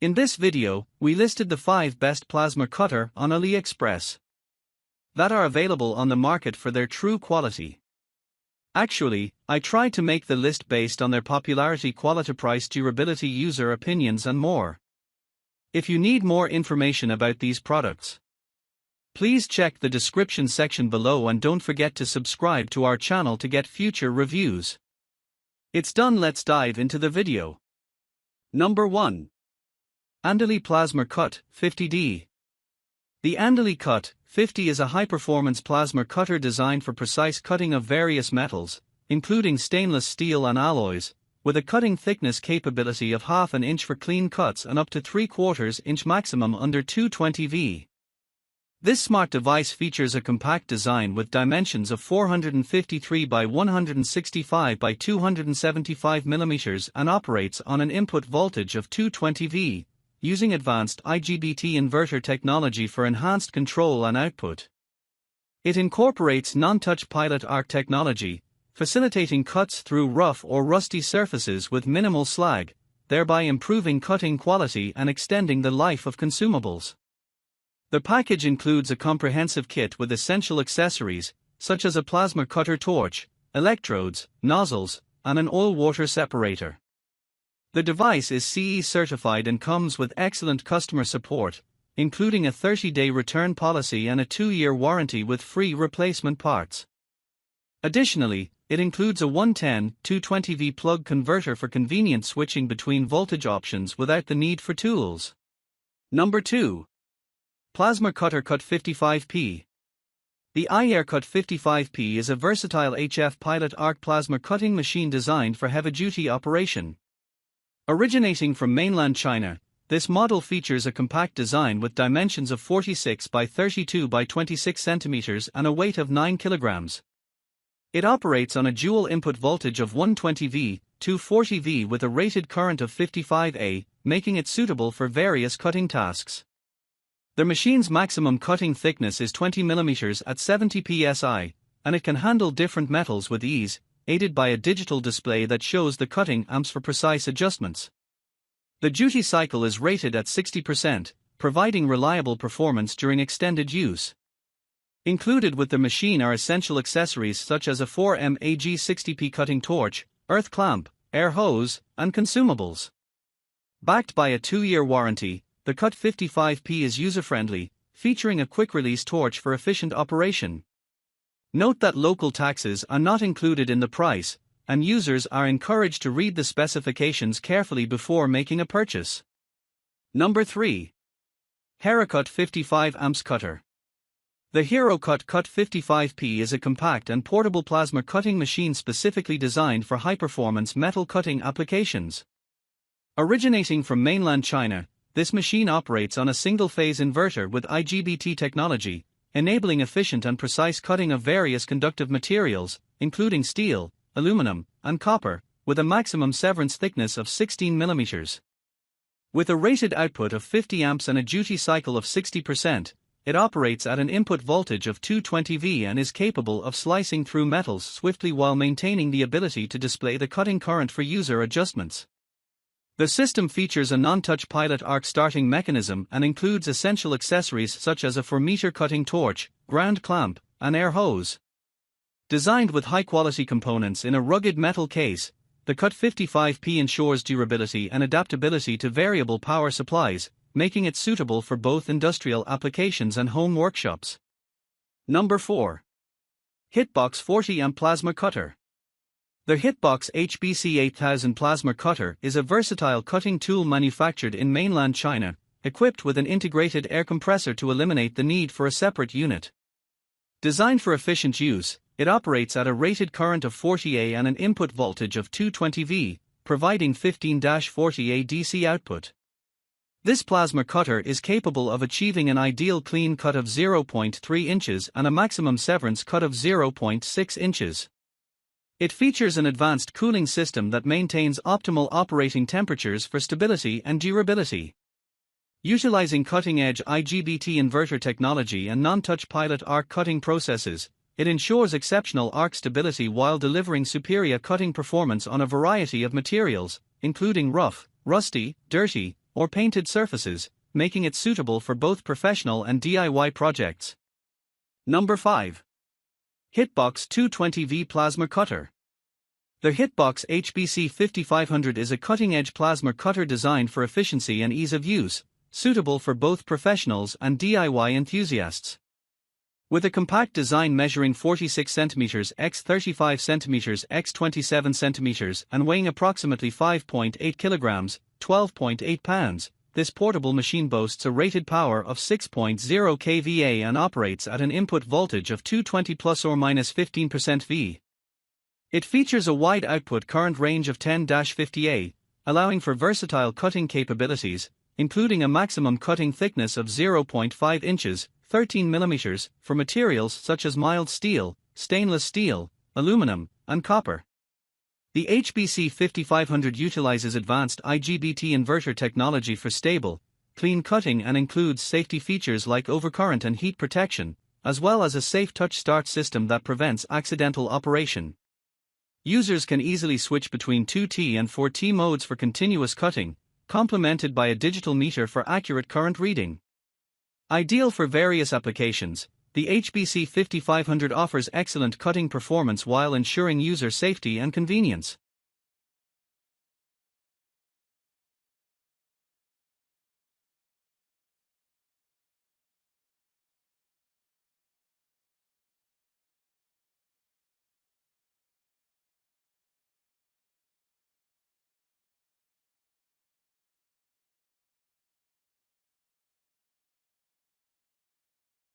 In this video, we listed the 5 best plasma cutter on AliExpress that are available on the market for their true quality. Actually, I tried to make the list based on their popularity, quality, price, durability, user opinions and more. If you need more information about these products, please check the description section below and don't forget to subscribe to our channel to get future reviews. It's done, let's dive into the video. Number 1. ANDELI Plasma Cut 50D. The ANDELI Cut 50 is a high-performance plasma cutter designed for precise cutting of various metals, including stainless steel and alloys, with a cutting thickness capability of 1/2 inch for clean cuts and up to 3/4 inch maximum under 220V. This smart device features a compact design with dimensions of 453 by 165 by 275 mm and operates on an input voltage of 220V, using advanced IGBT inverter technology for enhanced control and output. It incorporates non-touch pilot arc technology, facilitating cuts through rough or rusty surfaces with minimal slag, thereby improving cutting quality and extending the life of consumables. The package includes a comprehensive kit with essential accessories, such as a plasma cutter torch, electrodes, nozzles, and an oil-water separator. The device is CE certified and comes with excellent customer support, including a 30-day return policy and a 2-year warranty with free replacement parts. Additionally, it includes a 110/220V plug converter for convenient switching between voltage options without the need for tools. Number 2. Plasma Cutter Cut 55P. The HEROCUT 55P is a versatile HF pilot arc plasma cutting machine designed for heavy-duty operation. Originating from mainland China, this model features a compact design with dimensions of 46 by 32 by 26 cm and a weight of 9 kg. It operates on a dual input voltage of 120V, 240V with a rated current of 55A, making it suitable for various cutting tasks. The machine's maximum cutting thickness is 20 mm at 70 psi, and it can handle different metals with ease, aided by a digital display that shows the cutting amps for precise adjustments. The duty cycle is rated at 60%, providing reliable performance during extended use. Included with the machine are essential accessories such as a 4M AG60P cutting torch, earth clamp, air hose, and consumables. Backed by a 2-year warranty, the Cut 55P is user-friendly, featuring a quick-release torch for efficient operation. Note that local taxes are not included in the price, and users are encouraged to read the specifications carefully before making a purchase. Number 3. HEROCUT 55 amps Cutter. The HEROCUT Cut 55P is a compact and portable plasma cutting machine specifically designed for high-performance metal cutting applications. Originating from mainland China, this machine operates on a single-phase inverter with IGBT technology, enabling efficient and precise cutting of various conductive materials, including steel, aluminum, and copper, with a maximum severance thickness of 16 mm. With a rated output of 50 amps and a duty cycle of 60%, it operates at an input voltage of 220V and is capable of slicing through metals swiftly while maintaining the ability to display the cutting current for user adjustments. The system features a non-touch pilot arc starting mechanism and includes essential accessories such as a 4-meter cutting torch, ground clamp, and air hose. Designed with high-quality components in a rugged metal case, the Cut 55P ensures durability and adaptability to variable power supplies, making it suitable for both industrial applications and home workshops. Number 4. HITBOX 40 amp Plasma Cutter. The HITBOX HBC 8000 plasma cutter is a versatile cutting tool manufactured in mainland China, equipped with an integrated air compressor to eliminate the need for a separate unit. Designed for efficient use, it operates at a rated current of 40A and an input voltage of 220V, providing 15-40A DC output. This plasma cutter is capable of achieving an ideal clean cut of 0.3 inches and a maximum severance cut of 0.6 inches. It features an advanced cooling system that maintains optimal operating temperatures for stability and durability. Utilizing cutting-edge IGBT inverter technology and non-touch pilot arc cutting processes, it ensures exceptional arc stability while delivering superior cutting performance on a variety of materials, including rough, rusty, dirty, or painted surfaces, making it suitable for both professional and DIY projects. Number 5. HITBOX 220V Plasma Cutter. The HITBOX HBC 5500 is a cutting-edge plasma cutter designed for efficiency and ease of use, suitable for both professionals and DIY enthusiasts. With a compact design measuring 46 cm x 35 cm x 27 cm and weighing approximately 5.8 kg, 12.8 pounds, this portable machine boasts a rated power of 6.0 kVA and operates at an input voltage of 220 plus or minus 15% V. It features a wide output current range of 10-50 A, allowing for versatile cutting capabilities, including a maximum cutting thickness of 0.5 inches, 13 mm, for materials such as mild steel, stainless steel, aluminum, and copper. The HBC 5500 utilizes advanced IGBT inverter technology for stable, clean cutting and includes safety features like overcurrent and heat protection, as well as a safe touch start system that prevents accidental operation. Users can easily switch between 2T and 4T modes for continuous cutting, complemented by a digital meter for accurate current reading. Ideal for various applications, the HBC 5500 offers excellent cutting performance while ensuring user safety and convenience.